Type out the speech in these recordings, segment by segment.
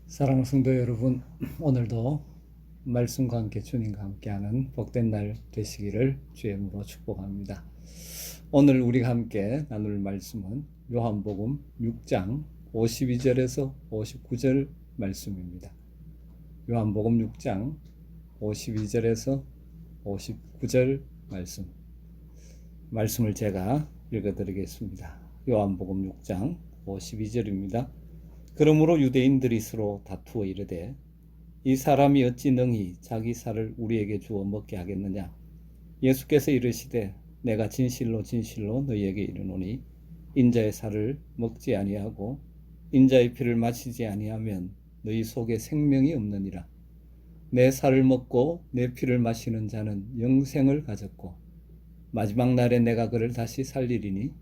사랑하는 성도 여러분, 오늘도 말씀과 함께 주님과 함께하는 복된 날 되시기를 주의 이름으로 축복합니다. 오늘 우리가 함께 나눌 말씀은 요한복음 6장 52절에서 59절 말씀입니다. 요한복음 6장 52절에서 59절 말씀을 제가 읽어드리겠습니다. 요한복음 6장 52절입니다. 그러므로 유대인들이 서로 다투어 이르되 이 사람이 어찌 능히 자기 살을 우리에게 주어 먹게 하겠느냐. 예수께서 이르시되 내가 진실로 진실로 너희에게 이르노니 인자의 살을 먹지 아니하고 인자의 피를 마시지 아니하면 너희 속에 생명이 없느니라. 내 살을 먹고 내 피를 마시는 자는 영생을 가졌고 마지막 날에 내가 그를 다시 살리리니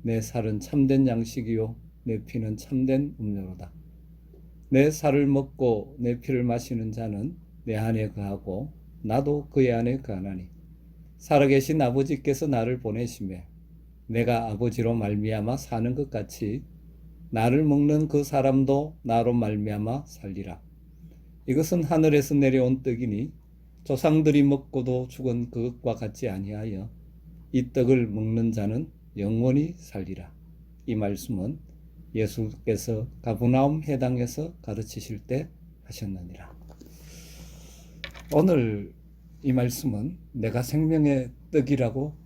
내 살은 참된 양식이요 내 피는 참된 음료로다. 내 살을 먹고 내 피를 마시는 자는 내 안에 거하고 나도 그의 안에 거하나니 살아계신 아버지께서 나를 보내시매 내가 아버지로 말미암아 사는 것 같이 나를 먹는 그 사람도 나로 말미암아 살리라. 이것은 하늘에서 내려온 떡이니 조상들이 먹고도 죽은 그것과 같지 아니하여 이 떡을 먹는 자는 영원히 살리라. 이 말씀은 예수께서 가버나움 회당에서 가르치실 때 하셨느니라. 오늘 이 말씀은 내가 생명의 떡이라고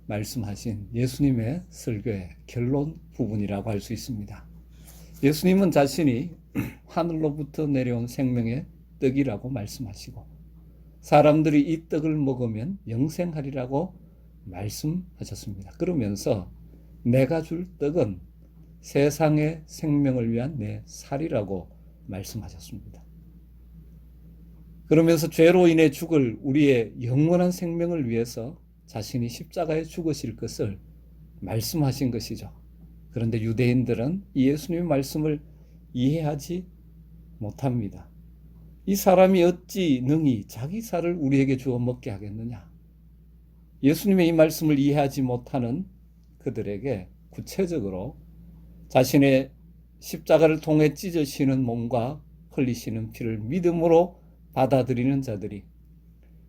말씀하신 예수님의 설교의 결론 부분이라고 할 수 있습니다. 예수님은 자신이 하늘로부터 내려온 생명의 떡이라고 말씀하시고 사람들이 이 떡을 먹으면 영생하리라고 말씀하셨습니다. 그러면서 내가 줄 떡은 세상의 생명을 위한 내 살이라고 말씀하셨습니다. 그러면서 죄로 인해 죽을 우리의 영원한 생명을 위해서 자신이 십자가에 죽으실 것을 말씀하신 것이죠. 그런데 유대인들은 이 예수님의 말씀을 이해하지 못합니다. 이 사람이 어찌 능히 자기 살을 우리에게 주어 먹게 하겠느냐. 예수님의 이 말씀을 이해하지 못하는 그들에게 구체적으로 자신의 십자가를 통해 찢어지는 몸과 흘리시는 피를 믿음으로 받아들이는 자들이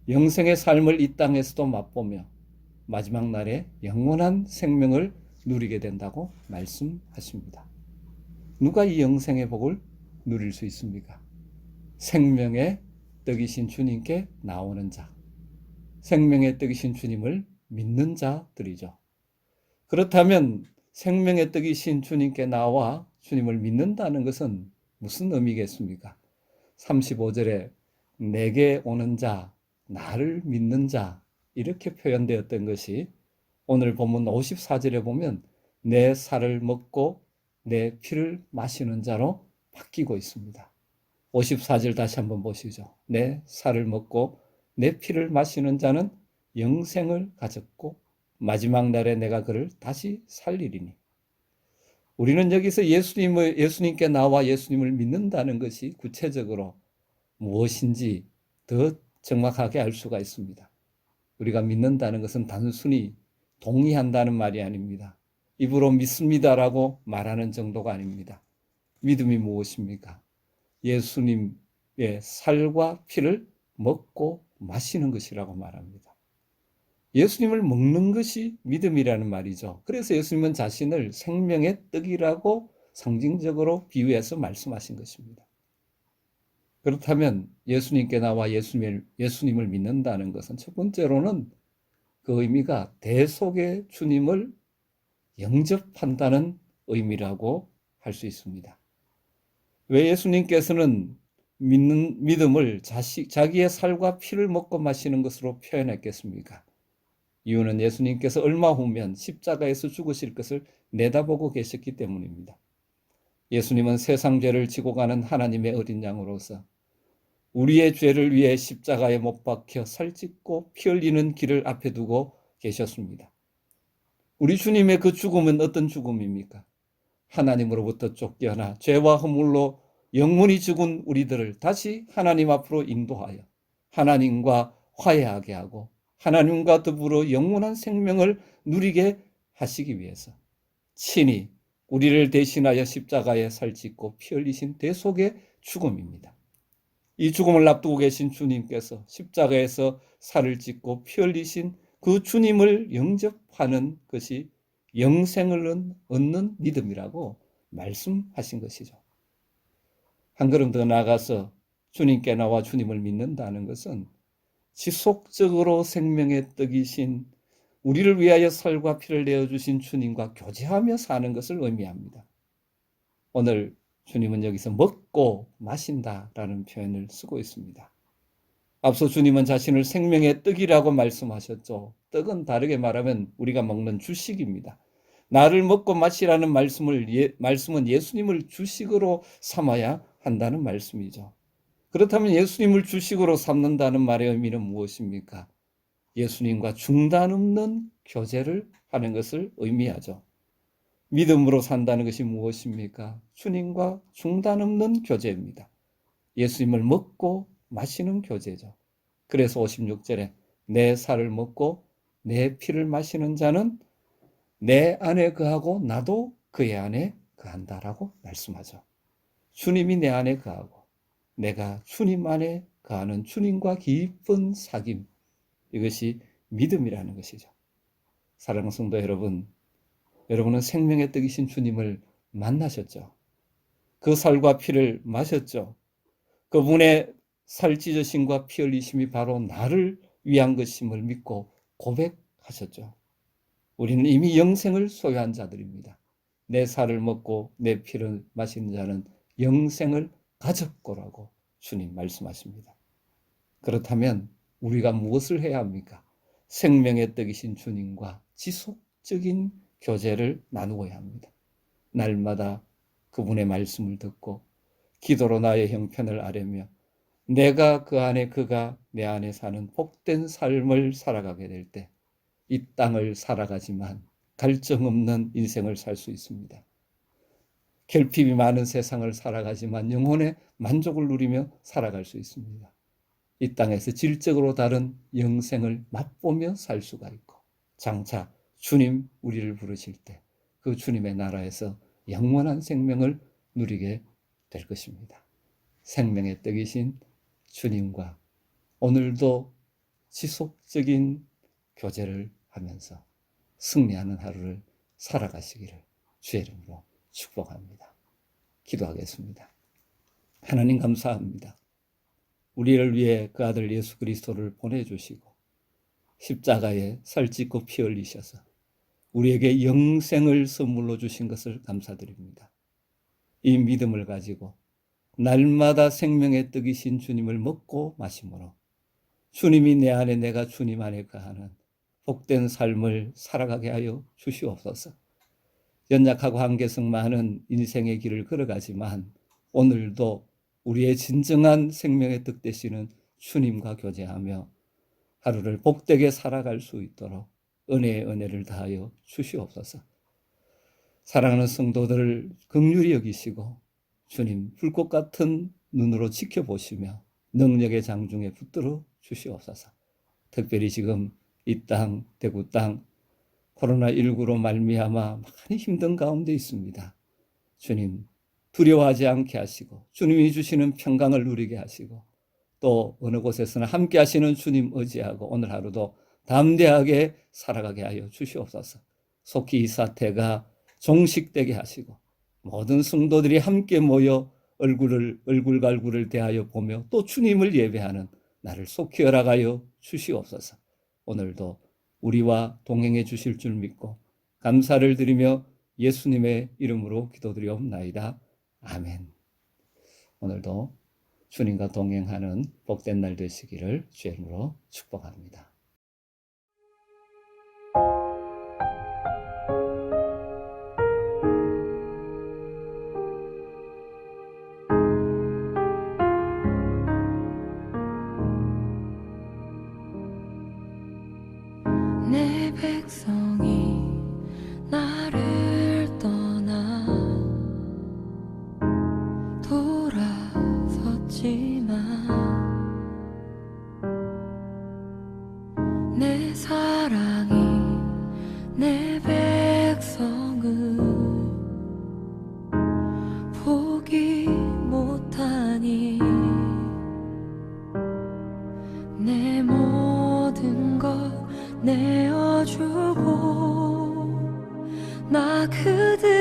영생의 삶을 이 땅에서도 맛보며 마지막 날에 영원한 생명을 누리게 된다고 말씀하십니다. 누가 이 영생의 복을 누릴 수 있습니까? 생명의 떡이신 주님께 나오는 자, 생명의 떡이신 주님을 믿는 자들이죠. 그렇다면 생명의 떡이신 주님께 나와 주님을 믿는다는 것은 무슨 의미겠습니까? 35절에 내게 오는 자, 나를 믿는 자 이렇게 표현되었던 것이 오늘 본문 54절에 보면 내 살을 먹고 내 피를 마시는 자로 바뀌고 있습니다. 54절 다시 한번 보시죠. 내 살을 먹고 내 피를 마시는 자는 영생을 가졌고 마지막 날에 내가 그를 다시 살리리니. 우리는 여기서 예수님께 나와 예수님을 믿는다는 것이 구체적으로 무엇인지 더 정확하게 알 수가 있습니다. 우리가 믿는다는 것은 단순히 동의한다는 말이 아닙니다. 입으로 믿습니다라고 말하는 정도가 아닙니다. 믿음이 무엇입니까? 예수님의 살과 피를 먹고 마시는 것이라고 말합니다. 예수님을 먹는 것이 믿음이라는 말이죠. 그래서 예수님은 자신을 생명의 떡이라고 상징적으로 비유해서 말씀하신 것입니다. 그렇다면 예수님께 나와 예수님을 믿는다는 것은 첫 번째로는 그 의미가 대속의 주님을 영접한다는 의미라고 할 수 있습니다. 왜 예수님께서는 믿음을 자기의 살과 피를 먹고 마시는 것으로 표현했겠습니까? 이유는 예수님께서 얼마 후면 십자가에서 죽으실 것을 내다보고 계셨기 때문입니다. 예수님은 세상 죄를 지고 가는 하나님의 어린 양으로서 우리의 죄를 위해 십자가에 못 박혀 살찢고 피 흘리는 길을 앞에 두고 계셨습니다. 우리 주님의 그 죽음은 어떤 죽음입니까? 하나님으로부터 쫓겨나 죄와 허물로 영원히 죽은 우리들을 다시 하나님 앞으로 인도하여 하나님과 화해하게 하고 하나님과 더불어 영원한 생명을 누리게 하시기 위해서 친히 우리를 대신하여 십자가에 살짓고 피 흘리신 대속의 죽음입니다. 이 죽음을 앞두고 계신 주님께서 십자가에서 살을 찢고 피 흘리신 그 주님을 영접하는 것이 영생을 얻는 믿음이라고 말씀하신 것이죠. 한 걸음 더 나아가서 주님께 나와 주님을 믿는다는 것은 지속적으로 생명의 떡이신 우리를 위하여 살과 피를 내어주신 주님과 교제하며 사는 것을 의미합니다. 오늘 주님은 여기서 먹고 마신다라는 표현을 쓰고 있습니다. 앞서 주님은 자신을 생명의 떡이라고 말씀하셨죠. 떡은 다르게 말하면 우리가 먹는 주식입니다. 나를 먹고 마시라는 말씀은 예수님을 주식으로 삼아야 한다는 말씀이죠. 그렇다면 예수님을 주식으로 삼는다는 말의 의미는 무엇입니까? 예수님과 중단 없는 교제를 하는 것을 의미하죠. 믿음으로 산다는 것이 무엇입니까? 주님과 중단 없는 교제입니다. 예수님을 먹고 마시는 교제죠. 그래서 56절에 내 살을 먹고 내 피를 마시는 자는 내 안에 거하고 나도 그의 안에 거한다라고 말씀하죠. 주님이 내 안에 거하고 내가 주님 안에 거하는 주님과 깊은 사귐, 이것이 믿음이라는 것이죠. 사랑하는 성도 여러분, 여러분은 생명의 떡이신 주님을 만나셨죠? 그 살과 피를 마셨죠? 그분의 살 찢으심과 피 흘리심이 바로 나를 위한 것임을 믿고 고백하셨죠. 우리는 이미 영생을 소유한 자들입니다. 내 살을 먹고 내 피를 마시는 자는 영생을 가졌고라고 주님 말씀하십니다. 그렇다면 우리가 무엇을 해야 합니까? 생명의 떡이신 주님과 지속적인 교제를 나누어야 합니다. 날마다 그분의 말씀을 듣고 기도로 나의 형편을 아뢰며 내가 그 안에 그가 내 안에 사는 복된 삶을 살아가게 될 때 이 땅을 살아가지만 갈증 없는 인생을 살 수 있습니다. 결핍이 많은 세상을 살아가지만 영혼의 만족을 누리며 살아갈 수 있습니다. 이 땅에서 질적으로 다른 영생을 맛보며 살 수가 있고 장차 주님 우리를 부르실 때 그 주님의 나라에서 영원한 생명을 누리게 될 것입니다. 생명의 떡이신 주님과 오늘도 지속적인 교제를 하면서 승리하는 하루를 살아가시기를 주의 이름으로 축복합니다. 기도하겠습니다. 하나님 감사합니다. 우리를 위해 그 아들 예수 그리스도를 보내주시고 십자가에 살찢고 피 흘리셔서 우리에게 영생을 선물로 주신 것을 감사드립니다. 이 믿음을 가지고 날마다 생명의 떡이신 주님을 먹고 마심으로 주님이 내 안에 내가 주님 안에 거하는 복된 삶을 살아가게 하여 주시옵소서. 연약하고 한계성 많은 인생의 길을 걸어가지만 오늘도 우리의 진정한 생명의 떡 되시는 주님과 교제하며 하루를 복되게 살아갈 수 있도록 은혜의 은혜를 다하여 주시옵소서. 사랑하는 성도들을 긍휼히 여기시고 주님 불꽃 같은 눈으로 지켜보시며 능력의 장중에 붙들어 주시옵소서. 특별히 지금 이 땅, 대구 땅 코로나19로 말미암아 많이 힘든 가운데 있습니다. 주님 두려워하지 않게 하시고 주님이 주시는 평강을 누리게 하시고 또 어느 곳에서나 함께 하시는 주님 의지하고 오늘 하루도 담대하게 살아가게 하여 주시옵소서. 속히 이 사태가 종식되게 하시고 모든 성도들이 함께 모여 얼굴과 얼굴을 대하여 보며 또 주님을 예배하는 나를 속히 허락하여 주시옵소서. 오늘도 우리와 동행해 주실 줄 믿고 감사를 드리며 예수님의 이름으로 기도드리옵나이다. 아멘. 오늘도 주님과 동행하는 복된 날 되시기를 주의 이름으로 축복합니다. 내 백성이 나를 떠나 돌아섰지만 내 사랑이 내 백성을 내어주고 나 그들